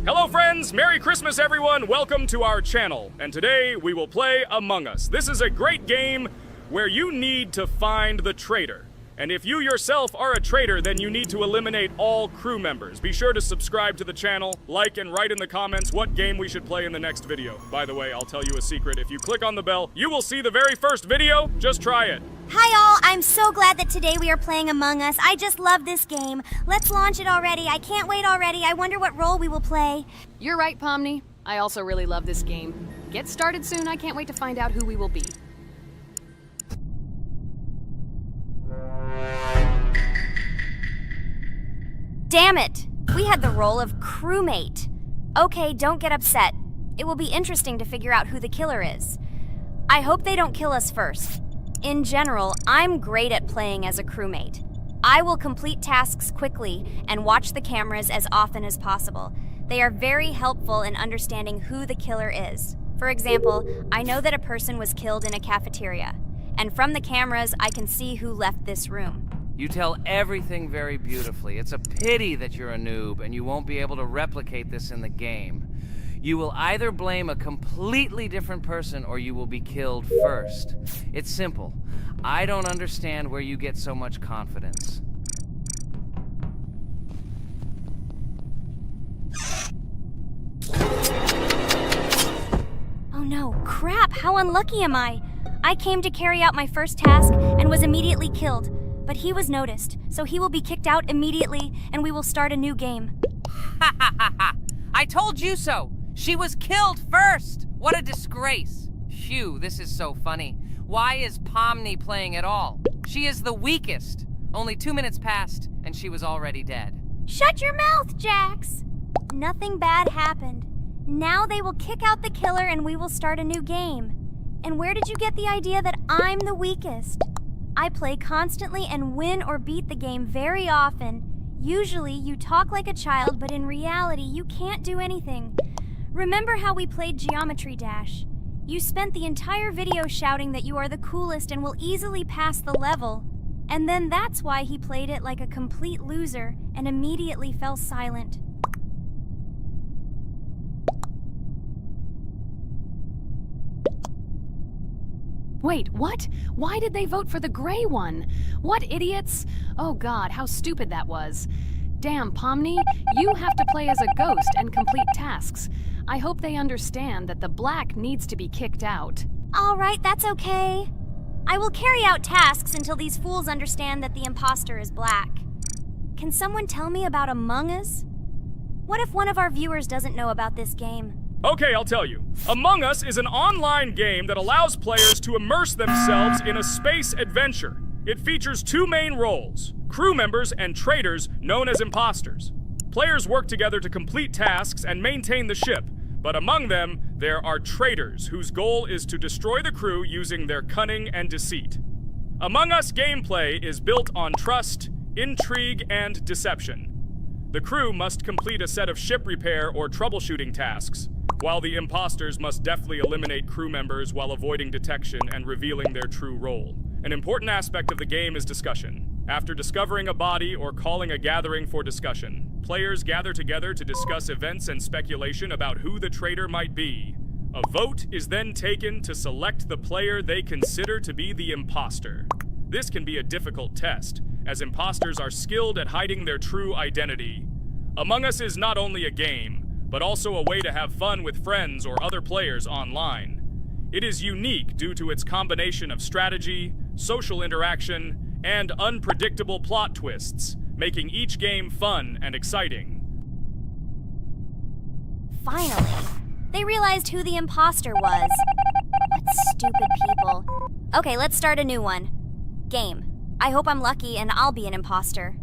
Hello friends, Merry Christmas everyone, welcome to our channel. And today we will play Among Us. This is a great game where you need to find the traitor. And if you yourself are a traitor, then you need to eliminate all crew members. Be sure to subscribe to the channel, like and write in the comments what game we should play in the next video. By the way, I'll tell you a secret. If you click on the bell, you will see the very first video. Just try it. Hi all, I'm so glad that today we are playing Among Us. I just love this game. Let's launch it already. I can't wait already. I wonder what role we will play. You're right, Pomni. I also really love this game. Get started soon. I can't wait to find out who we will be. Damn it! We had the role of crewmate. Okay, don't get upset. It will be interesting to figure out who the killer is. I hope they don't kill us first. In general, I'm great at playing as a crewmate. I will complete tasks quickly and watch the cameras as often as possible. They are very helpful in understanding who the killer is. For example, I know that a person was killed in a cafeteria, and from the cameras, I can see who left this room. You tell everything very beautifully. It's a pity that you're a noob and you won't be able to replicate this in the game. You will either blame a completely different person or you will be killed first. It's simple. I don't understand where you get so much confidence. Oh no, crap, how unlucky am I? I came to carry out my first task and was immediately killed. But he was noticed, so he will be kicked out immediately, and we will start a new game. Ha ha ha ha! I told you so! She was killed first! What a disgrace! Phew, this is so funny. Why is Pomni playing at all? She is the weakest. Only 2 minutes passed, and she was already dead. Shut your mouth, Jax! Nothing bad happened. Now they will kick out the killer and we will start a new game. And where did you get the idea that I'm the weakest? I play constantly and win or beat the game very often. Usually you talk like a child, but in reality you can't do anything. Remember how we played Geometry Dash? You spent the entire video shouting that you are the coolest and will easily pass the level. And then that's why he played it like a complete loser and immediately fell silent. Wait, what? Why did they vote for the gray one? What idiots? Oh god, how stupid that was. Damn, Pomni, you have to play as a ghost and complete tasks. I hope they understand that the black needs to be kicked out. All right, that's okay. I will carry out tasks until these fools understand that the imposter is black. Can someone tell me about Among Us? What if one of our viewers doesn't know about this game? Okay, I'll tell you. Among Us is an online game that allows players to immerse themselves in a space adventure. It features two main roles, crew members and traitors known as imposters. Players work together to complete tasks and maintain the ship, but among them, there are traitors whose goal is to destroy the crew using their cunning and deceit. Among Us gameplay is built on trust, intrigue, and deception. The crew must complete a set of ship repair or troubleshooting tasks, while the imposters must deftly eliminate crew members while avoiding detection and revealing their true role. An important aspect of the game is discussion. After discovering a body or calling a gathering for discussion, players gather together to discuss events and speculation about who the traitor might be. A vote is then taken to select the player they consider to be the imposter. This can be a difficult test, as imposters are skilled at hiding their true identity. Among Us is not only a game, but also a way to have fun with friends or other players online. It is unique due to its combination of strategy, social interaction, and unpredictable plot twists, making each game fun and exciting. Finally, they realized who the imposter was. What stupid people. Okay, let's start a new one. Game. I hope I'm lucky and I'll be an imposter.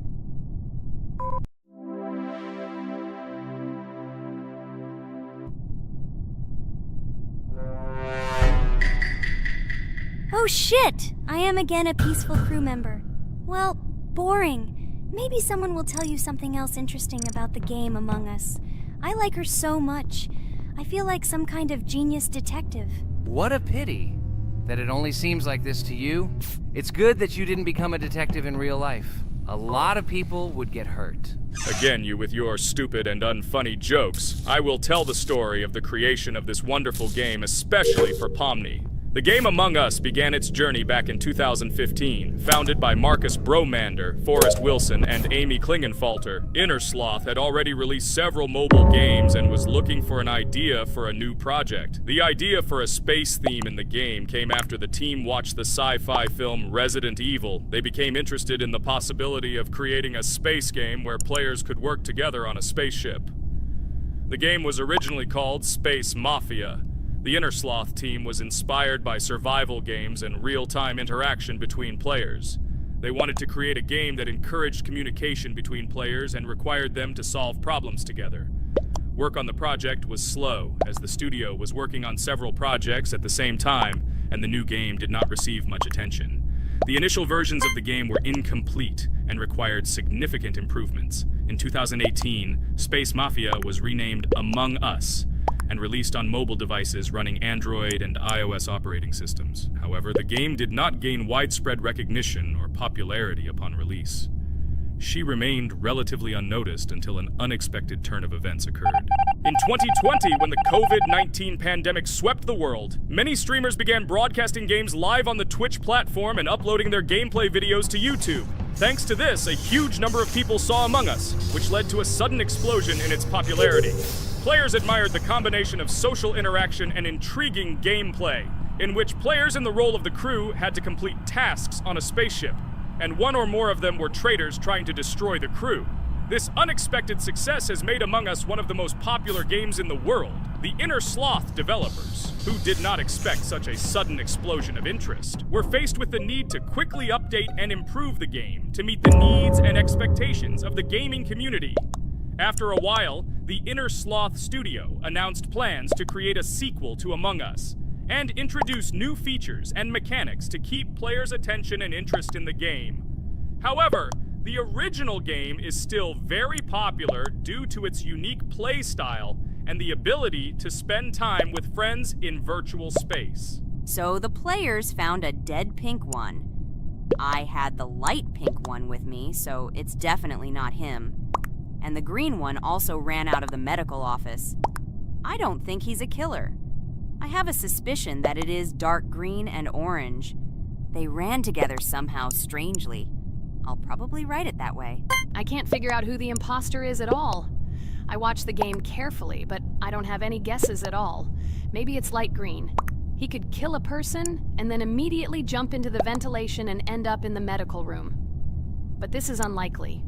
Oh shit! I am again a peaceful crew member. Well, boring. Maybe someone will tell you something else interesting about the game Among Us. I like her so much. I feel like some kind of genius detective. What a pity that it only seems like this to you. It's good that you didn't become a detective in real life. A lot of people would get hurt. Again, you with your stupid and unfunny jokes. I will tell the story of the creation of this wonderful game, especially for Pomni. The game Among Us began its journey back in 2015. Founded by Marcus Bromander, Forrest Wilson, and Amy Klingenfalter, Innersloth had already released several mobile games and was looking for an idea for a new project. The idea for a space theme in the game came after the team watched the sci-fi film Resident Evil. They became interested in the possibility of creating a space game where players could work together on a spaceship. The game was originally called Space Mafia. The Innersloth team was inspired by survival games and real-time interaction between players. They wanted to create a game that encouraged communication between players and required them to solve problems together. Work on the project was slow, as the studio was working on several projects at the same time, and the new game did not receive much attention. The initial versions of the game were incomplete and required significant improvements. In 2018, Space Mafia was renamed Among Us, and released on mobile devices running Android and iOS operating systems. However, the game did not gain widespread recognition or popularity upon release. She remained relatively unnoticed until an unexpected turn of events occurred. In 2020, when the COVID-19 pandemic swept the world, many streamers began broadcasting games live on the Twitch platform and uploading their gameplay videos to YouTube. Thanks to this, a huge number of people saw Among Us, which led to a sudden explosion in its popularity. Players admired the combination of social interaction and intriguing gameplay, in which players in the role of the crew had to complete tasks on a spaceship, and one or more of them were traitors trying to destroy the crew. This unexpected success has made Among Us one of the most popular games in the world. The Innersloth developers, who did not expect such a sudden explosion of interest, were faced with the need to quickly update and improve the game to meet the needs and expectations of the gaming community. After a while, the Innersloth studio announced plans to create a sequel to Among Us and introduce new features and mechanics to keep players' attention and interest in the game. However, the original game is still very popular due to its unique play style and the ability to spend time with friends in virtual space. So the players found a dead pink one. I had the light pink one with me, so it's definitely not him. And the green one also ran out of the medical office. I don't think he's a killer. I have a suspicion that it is dark green and orange. They ran together somehow strangely. I'll probably write it that way. I can't figure out who the imposter is at all. I watched the game carefully, but I don't have any guesses at all. Maybe it's light green. He could kill a person and then immediately jump into the ventilation and end up in the medical room. But this is unlikely.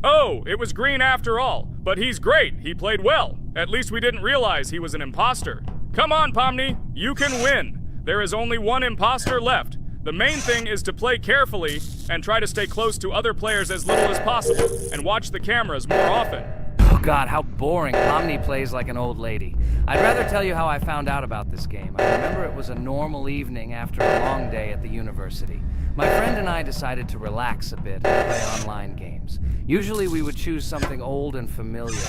Oh, it was green after all. But he's great. He played well. At least we didn't realize he was an imposter. Come on, Pomni. You can win. There is only one imposter left. The main thing is to play carefully and try to stay close to other players as little as possible and watch the cameras more often. Oh God, how boring. Pomni plays like an old lady. I'd rather tell you how I found out about this game. I remember it was a normal evening after a long day at the university. My friend and I decided to relax a bit and play online games. Usually we would choose something old and familiar,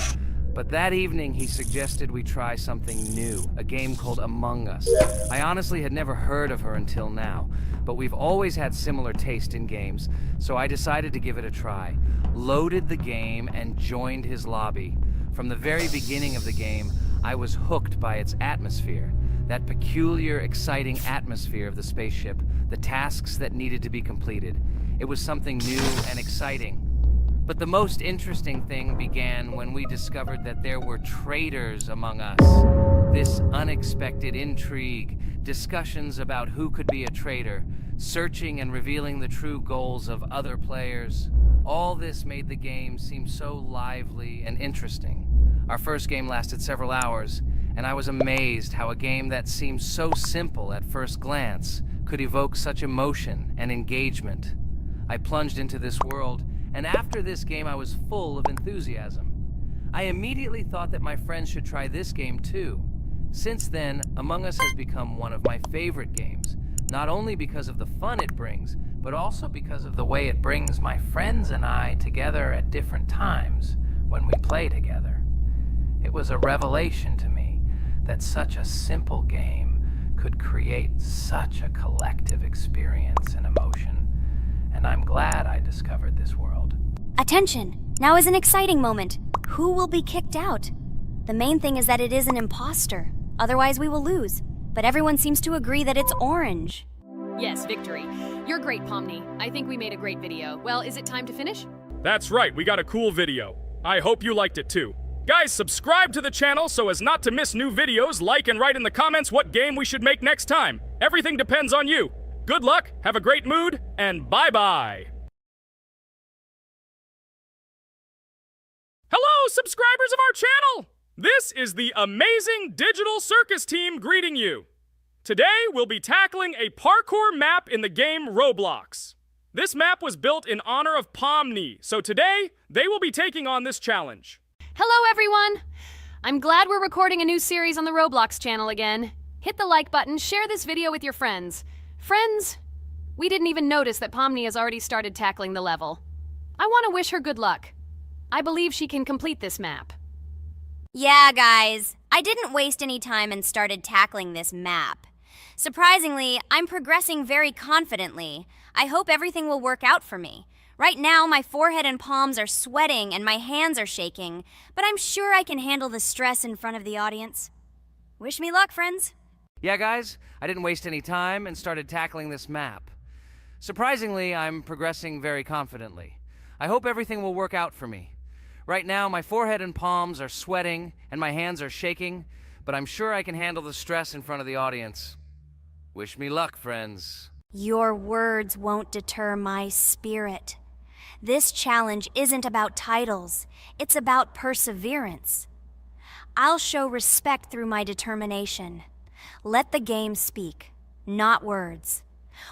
but that evening he suggested we try something new, a game called Among Us. I honestly had never heard of her until now, but we've always had similar taste in games, so I decided to give it a try. Loaded the game and joined his lobby. From the very beginning of the game, I was hooked by its atmosphere. That peculiar, exciting atmosphere of the spaceship, the tasks that needed to be completed. It was something new and exciting. But the most interesting thing began when we discovered that there were traitors among us. This unexpected intrigue, discussions about who could be a traitor, searching and revealing the true goals of other players. All this made the game seem so lively and interesting. Our first game lasted several hours, and I was amazed how a game that seemed so simple at first glance could evoke such emotion and engagement. I plunged into this world, and after this game I was full of enthusiasm. I immediately thought that my friends should try this game too. Since then, Among Us has become one of my favorite games, not only because of the fun it brings, but also because of the way it brings my friends and I together at different times when we play together. It was a revelation to me that such a simple game could create such a collective experience and emotion. And I'm glad I discovered this world. Attention! Now is an exciting moment. Who will be kicked out? The main thing is that it is an imposter. Otherwise we will lose. But everyone seems to agree that it's orange. Yes, victory. You're great, Pomni. I think we made a great video. Well, is it time to finish? That's right, we got a cool video. I hope you liked it too. Guys, subscribe to the channel so as not to miss new videos, like and write in the comments what game we should make next time. Everything depends on you. Good luck, have a great mood, and bye-bye. Hello, subscribers of our channel! This is the amazing Digital Circus team greeting you. Today, we'll be tackling a parkour map in the game Roblox. This map was built in honor of Pomni, so today, they will be taking on this challenge. Hello, everyone! I'm glad we're recording a new series on the Roblox channel again. Hit the like button, share this video with your friends. Friends, we didn't even notice that Pomni has already started tackling the level. I want to wish her good luck. I believe she can complete this map. Yeah, guys. I didn't waste any time and started tackling this map. Surprisingly, I'm progressing very confidently. I hope everything will work out for me. Right now, my forehead and palms are sweating and my hands are shaking, but I'm sure I can handle the stress in front of the audience. Wish me luck, friends. Yeah, guys, I didn't waste any time and started tackling this map. Surprisingly, I'm progressing very confidently. I hope everything will work out for me. Right now, my forehead and palms are sweating and my hands are shaking, but I'm sure I can handle the stress in front of the audience. Wish me luck, friends. Your words won't deter my spirit. This challenge isn't about titles. It's about perseverance. I'll show respect through my determination. Let the game speak, not words.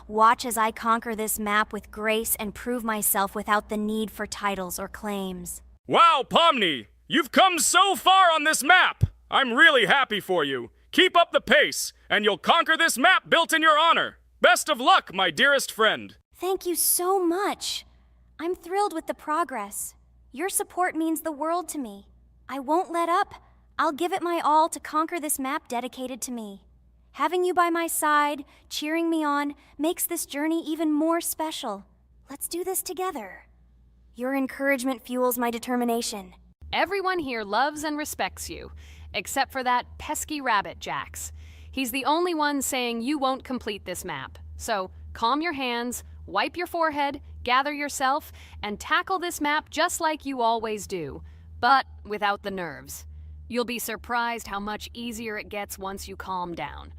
Watch as I conquer this map with grace and prove myself without the need for titles or claims. Wow, Pomni! You've come so far on this map! I'm really happy for you. Keep up the pace, and you'll conquer this map built in your honor. Best of luck, my dearest friend. Thank you so much. I'm thrilled with the progress. Your support means the world to me. I won't let up. I'll give it my all to conquer this map dedicated to me. Having you by my side, cheering me on, makes this journey even more special. Let's do this together. Your encouragement fuels my determination. Everyone here loves and respects you, except for that pesky rabbit, Jax. He's the only one saying you won't complete this map. So calm your hands, wipe your forehead, gather yourself, and tackle this map just like you always do, but without the nerves. You'll be surprised how much easier it gets once you calm down.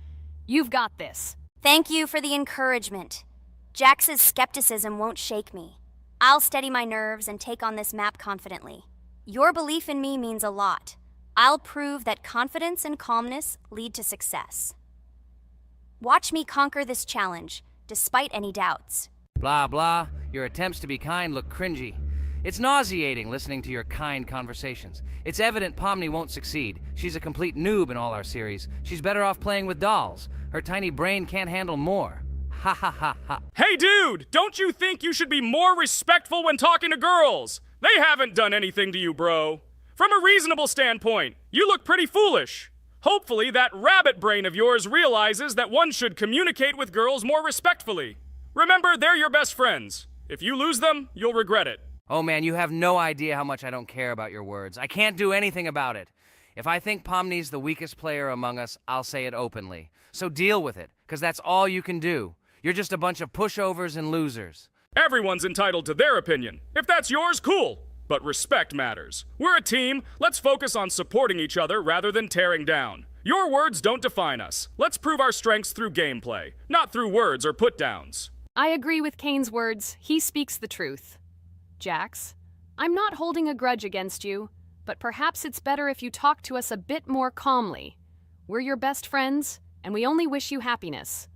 You've got this. Thank you for the encouragement. Jax's skepticism won't shake me. I'll steady my nerves and take on this map confidently. Your belief in me means a lot. I'll prove that confidence and calmness lead to success. Watch me conquer this challenge, despite any doubts. Blah, blah. Your attempts to be kind look cringy. It's nauseating listening to your kind conversations. It's evident Pomni won't succeed. She's a complete noob in all our series. She's better off playing with dolls. Her tiny brain can't handle more. Ha ha ha ha. Hey dude, don't you think you should be more respectful when talking to girls? They haven't done anything to you, bro. From a reasonable standpoint, you look pretty foolish. Hopefully that rabbit brain of yours realizes that one should communicate with girls more respectfully. Remember, they're your best friends. If you lose them, you'll regret it. Oh man, you have no idea how much I don't care about your words. I can't do anything about it. If I think Pomni's the weakest player among us, I'll say it openly. So deal with it, because that's all you can do. You're just a bunch of pushovers and losers. Everyone's entitled to their opinion. If that's yours, cool. But respect matters. We're a team. Let's focus on supporting each other rather than tearing down. Your words don't define us. Let's prove our strengths through gameplay, not through words or put-downs. I agree with Kane's words. He speaks the truth. Jax, I'm not holding a grudge against you, but perhaps it's better if you talk to us a bit more calmly. We're your best friends, and we only wish you happiness.